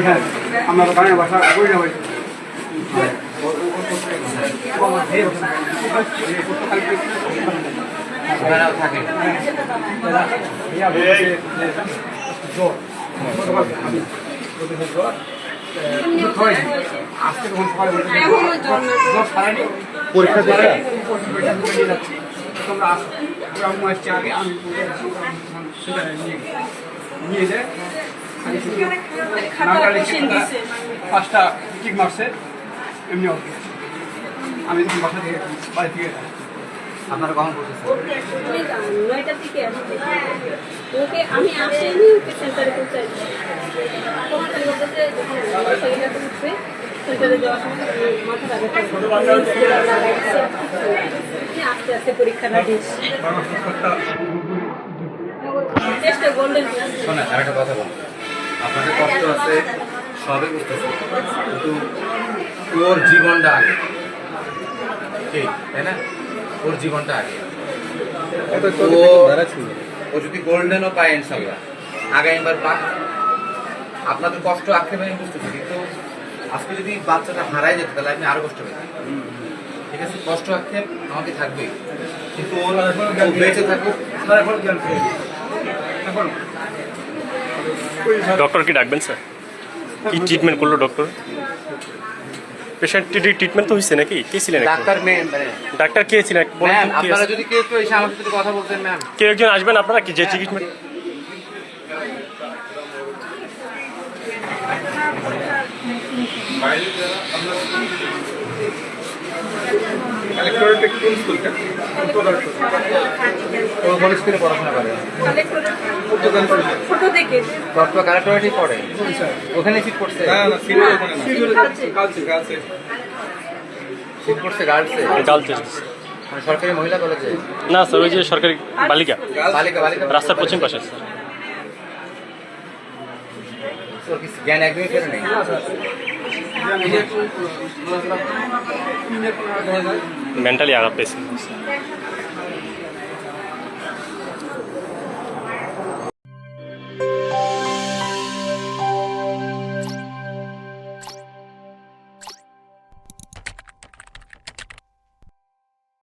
হ্যাঁ আমরা তো বাংলা ভাষা বই না হয়েছে আজকে তখন পরীক্ষা দিতে তোমরা আসছে আগে আমি নিয়ে যায় পাঁচটা কিক মারছে এমনি আমি তখন বাসা থেকে বাড়ি থেকে আপনারা কখন করতেছেন? 9টার দিকে আসছে ওকে আমি আসেনি ওকে সেন্টারে পৌঁছাই তোমার বলতে যখন সেটা করছে সেন্টারে যাওয়ার সময় মাথা ব্যথা আস্তে আস্তে পরীক্ষাটা দিস চেষ্টা গোল্ডেন শোনেন আরেকটা কথা বলুন, আপনাদের কষ্ট আছে সবই বুঝতেছে, কিন্তু ওর জীবনটা আগে, ঠিক তাই না? ওর জীবনটা আগে। ও যদি গোল্ডেনও পায় ইনশাল্লাহ আগামীবার পাক, আপনাদের কষ্ট আঁকড়ে আমি বুঝতেছি, কিন্তু আজকে যদি বাচ্চাটা হারাই যেত তাহলে আপনি আরো কষ্ট পেতেন। ঠিক আছে, কষ্ট আক্ষেপ আমাদের থাকবেই, কিন্তু ও বেঁচে থাকুক। ডক্টর কি ডাকবেন স্যার? কি ট্রিটমেন্ট করলো ডক্টর? পেশেন্ট ট্রিটমেন্ট তো হয়েছে নাকি? কে ছিলেন? ডাক্তার ডাক্তার কে ছিলেন? ম্যাম, আপনারা যদি কেউ একটু এসে আমার সাথে কথা বলতেন ম্যাম। কেউ একজন আসবেন আপনারা কি যে ট্রিটমেন্ট পড়াশোনা করে ছোট থেকে ডক্টর কালেক্টরেটই পড়ে, ওখানে সিট করছে, সিট করছে গার্লসে, গার্লসে মানে সরকারি মহিলা কলেজে না স্যার, ওই যে সরকারি বালিকা বালিকা বালিকা রাস্তার পশ্চিম পাশে স্যার। ওর কি জ্ঞান একদমই ফেরে নেই? মেন্টালি আঘাত পেয়েছে।